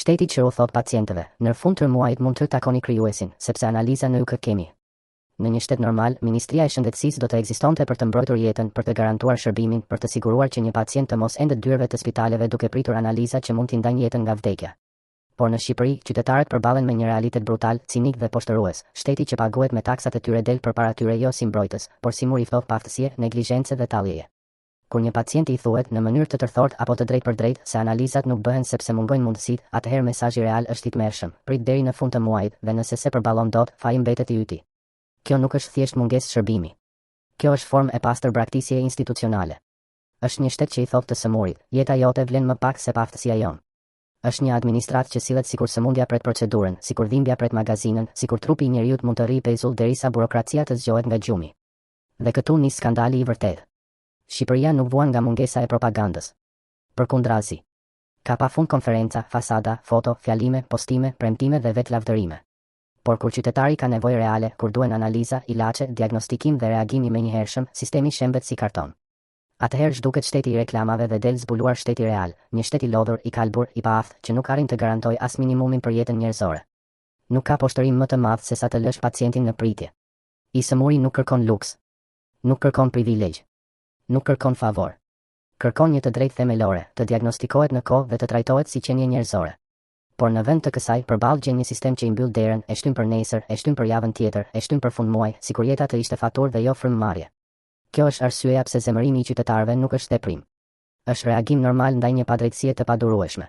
Shteti që u thot pacientëve, në fund të muajit mund të takoni krijuesin, sepse analiza nuk kemi. Në një shtet normal, Ministria e Shëndetësisë do të ekzistonte për të mbrojtur jetën, për të garantuar shërbimin, për të siguruar që një pacient të mos ende dyreve të spitaleve duke pritur analiza që mund t'i ndajnë jetën nga vdekja. Por në Shqipëri, qytetarët përballen me një realitet brutal, cinik dhe poshtërues. Shteti që paguhet me taksat e tyre del përpara tyre jo si mbrojtës, por si mur i ftohtë paftësie, neglizhencë dhe talljeje. Kur një pacient i thuhet në mënyrë të tërthort apo të drejtë për drejtë se analizat nuk bëhen sepse mungojnë mundësitë, atëherë mesazhi real është i tmerrshëm. Prit deri në fund të muajit dhe nëse se përballon dot, faji mbetet i yti. Kjo nuk është thjesht mungesë shërbimi. Kjo është formë e pastër braktisje institucionale. Është një shtet që i thotë të sëmurit, jeta jote vlen më pak se paftësia jon. Është një administratë që sillet sikur sëmundja pret procedurën, sikur dhimbja pret magazinën, sikur trupi i njeriut mund të rrijë pezull derisa burokracia të zgjohet nga gjumi. Dhe këtu nis skandali i vërtetë. Shqipëria nuk vuan nga mungesa e propagandës. Përkundrazi, ka pafund konferenca, fasada, foto, fjalime, postime, premtime dhe vetë lavdërime. Por kur qytetari ka nevojë reale, kur duhen analiza, ilaçe, diagnostikim dhe reagim i menjëhershëm, sistemi shembet si karton. Atëherë zhduket shteti i reklamave dhe del zbuluar shteti real, një shtet i lodhur, i kalbur, i paaftë, që nuk arrin të garantojë as minimumin për jetën njerëzore. Nuk ka poshtërim më të madh se sa të lësh pacientin në pritje. I sëmuri nuk kërkon luks, nuk kërkon privilegj, nuk kërkon favor. Kërkon një të drejtë themelore, të diagnostikohet në kohë dhe të trajtohet si qenie njerëzore. Por në vend të kësaj, përballë gjen një sistem që i mbyll derën, e shtyn për nesër, e shtyn për javën tjetër, e shtyn për fund muaj, sikur jeta të ishte faturë dhe jo frymëmarrje. Kjo është arsyeja pse zemërimi i qytetarëve nuk është teprim. Është reagim normal ndaj një padrejtësie të padurueshme.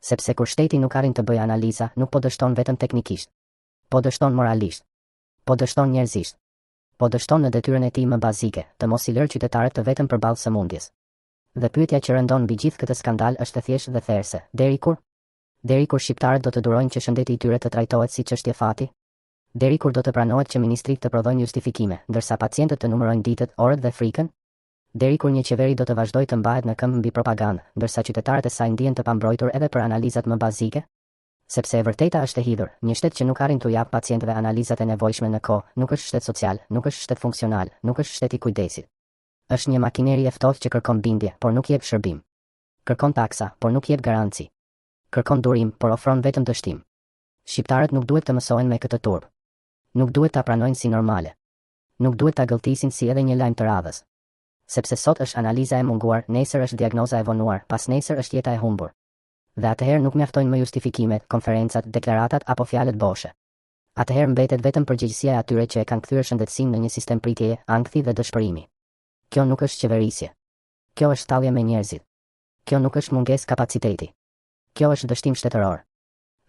Sepse kur shteti nuk arrin të bëjë analiza, nuk po dështon vetëm teknikisht, po dështon moralisht, po dështon njerëzisht, po dështon në detyrën e tij më bazike, të mos i lërë qytetarët të vetëm përballë sëmundjes. Dhe pyetja që rëndon mbi gjithë këtë skandal është e thjeshtë dhe therse, deri kur? Deri kur shqiptarët do të durojnë që shëndeti i tyre të trajtohet si çështje fati? Deri kur do të pranohet që ministrit të prodhojnë justifikime, ndërsa pacientët të numërojnë ditët, orët dhe frikën? Deri kur një qeveri do të vazhdojë të mbahet në këmbë mbi propagandë, ndërsa qytetarët e saj ndihen të pambrojtur edhe për analizat më bazike? Sepse e vërteta është e hidhur, një shtet që nuk arrin t'u jap pacientëve analizat e nevojshme në kohë, nuk është shtet social, nuk është shtet funksional, nuk është shtet i kujdesit. Është një makineri e ftohtë që kërkon bindje, por nuk jep shërbim. Kërkon taksa, por nuk jep garanci. Kërkon durim, por ofron vetëm dështim. Shqiptarët nuk duhet të mësohen me këtë turp. Nuk duhet ta pranojnë si normale. Nuk duhet ta gëlltisin si edhe një lajm të radhës. Sepse sot është analiza e munguar, nesër është diagnoza e vonuar, pas nesër është jeta e humbur. Dhe atëherë nuk mjaftojnë më justifikimet, konferencat, deklaratat apo fjalët boshe. Atëherë mbetet vetëm përgjegjësia e atyre që e kanë kthyer shëndetësinë në një sistem pritjeje, ankthi dhe dëshpërimi. Kjo nuk është qeverisje. Kjo është tallje me njerëzit. Kjo nuk është mungesë kapaciteti. Kjo është dështim shtetëror.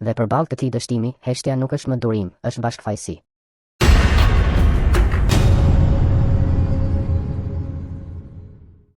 Dhe përballë këtij dështimi, heshtja nuk është më durim, është bashkëfajësi.